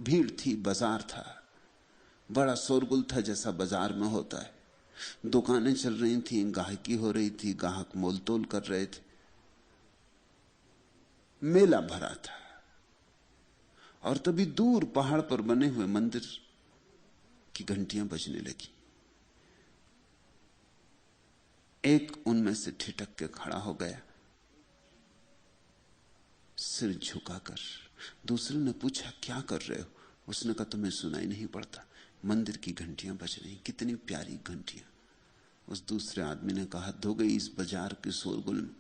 भीड़ थी, बाजार था, बड़ा शोरगुल था जैसा बाजार में होता है। दुकानें चल रही थी, गाहकी हो रही थी, ग्राहक मोलतोल कर रहे थे, मेला भरा था। और तभी दूर पहाड़ पर बने हुए मंदिर की घंटियां बजने लगी। एक उनमें से ठिठक के खड़ा हो गया, सिर झुकाकर। दूसरे ने पूछा, क्या कर रहे हो? उसने कहा, तुम्हें सुनाई नहीं पड़ता? मंदिर की घंटियां बज रही, कितनी प्यारी घंटियां। उस दूसरे आदमी ने कहा, धो गई इस बाजार के शोरगुल में।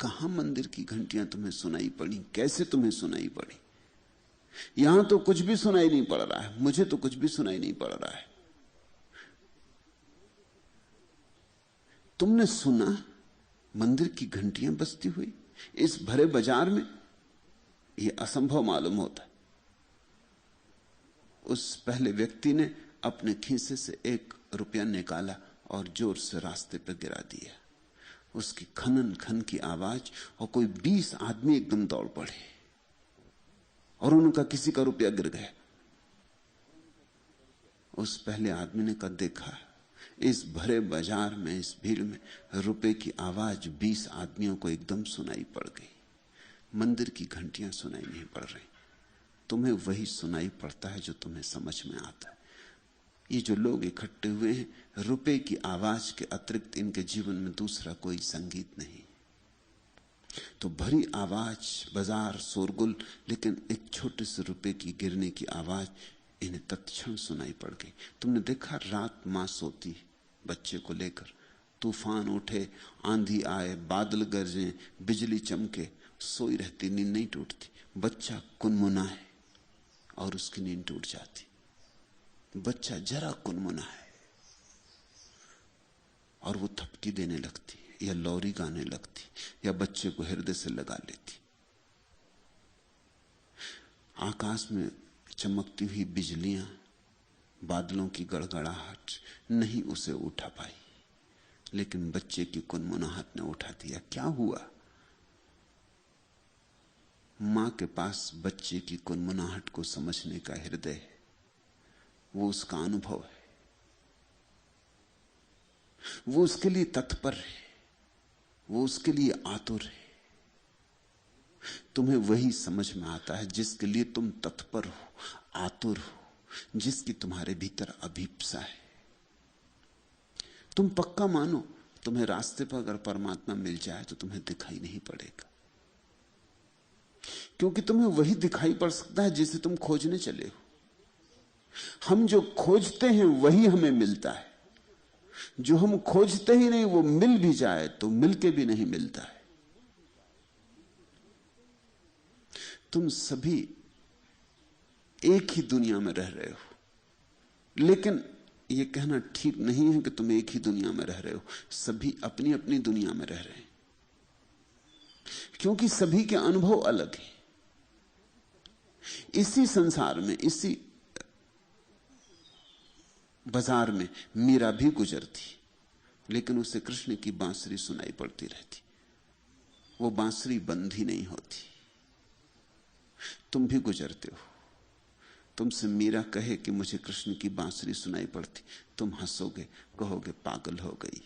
कहां मंदिर की घंटियां तुम्हें सुनाई पड़ी? कैसे तुम्हें सुनाई पड़ी? यहां तो कुछ भी सुनाई नहीं पड़ रहा है, मुझे तो कुछ भी सुनाई नहीं पड़ रहा है। तुमने सुना मंदिर की घंटियां बजती हुई इस भरे बाजार में? यह असंभव मालूम होता है। उस पहले व्यक्ति ने अपने खीसे से 1 रुपया निकाला और जोर से रास्ते पर गिरा दिया। उसकी खनन खन की आवाज, और कोई 20 आदमी एकदम दौड़ पड़े और उनका किसी का रुपया गिर गया। उस पहले आदमी ने कहा, देखा, इस भरे बाजार में, इस भीड़ में रुपए की आवाज 20 आदमियों को एकदम सुनाई पड़ गई। मंदिर की घंटियां सुनाई नहीं पड़ रही। तुम्हें वही सुनाई पड़ता है जो तुम्हें समझ में आता है। ये जो लोग इकट्ठे हुए हैं, रुपए की आवाज के अतिरिक्त इनके जीवन में दूसरा कोई संगीत नहीं। तो भरी आवाज, बाजार, शोरगुल, लेकिन एक छोटे से रुपए की गिरने की आवाज इन्हें तत्क्षण सुनाई पड़ गई। तुमने देखा, रात मां सोती बच्चे को लेकर, तूफान उठे, आंधी आए, बादल गरजे, बिजली चमके, सोई रहती, नींद नहीं टूटती। बच्चा कुनमुनाए और उसकी नींद टूट जाती। बच्चा जरा कुनमुनाए और वो थपकी देने लगती, या लोरी गाने लगती, या बच्चे को हृदय से लगा लेती। आकाश में चमकती हुई बिजलियां, बादलों की गड़गड़ाहट नहीं उसे उठा पाई, लेकिन बच्चे की कुनमुनाहट ने उठा दिया। क्या हुआ? मां के पास बच्चे की कुनमुनाहट को समझने का हृदय है, वो उसका अनुभव है, वो उसके लिए तत्पर है, वो उसके लिए आतुर है। तुम्हें वही समझ में आता है जिसके लिए तुम तत्पर हो, आतुर हो, जिसकी तुम्हारे भीतर अभीप्सा है। तुम पक्का मानो, तुम्हें रास्ते पर अगर परमात्मा मिल जाए तो तुम्हें दिखाई नहीं पड़ेगा, क्योंकि तुम्हें वही दिखाई पड़ सकता है जिसे तुम खोजने चले हो। हम जो खोजते हैं वही हमें मिलता है। जो हम खोजते ही नहीं, वो मिल भी जाए तो मिलके भी नहीं मिलता है। तुम सभी एक ही दुनिया में रह रहे हो, लेकिन यह कहना ठीक नहीं है कि तुम एक ही दुनिया में रह रहे हो। सभी अपनी अपनी दुनिया में रह रहे हैं, क्योंकि सभी के अनुभव अलग हैं। इसी संसार में, इसी बाजार में मीरा भी गुजरती, लेकिन उसे कृष्ण की बांसुरी सुनाई पड़ती रहती। वो बांसुरी बंद ही नहीं होती। तुम भी गुजरते हो, तुमसे मीरा कहे कि मुझे कृष्ण की बांसुरी सुनाई पड़ती, तुम हंसोगे, कहोगे पागल हो गई।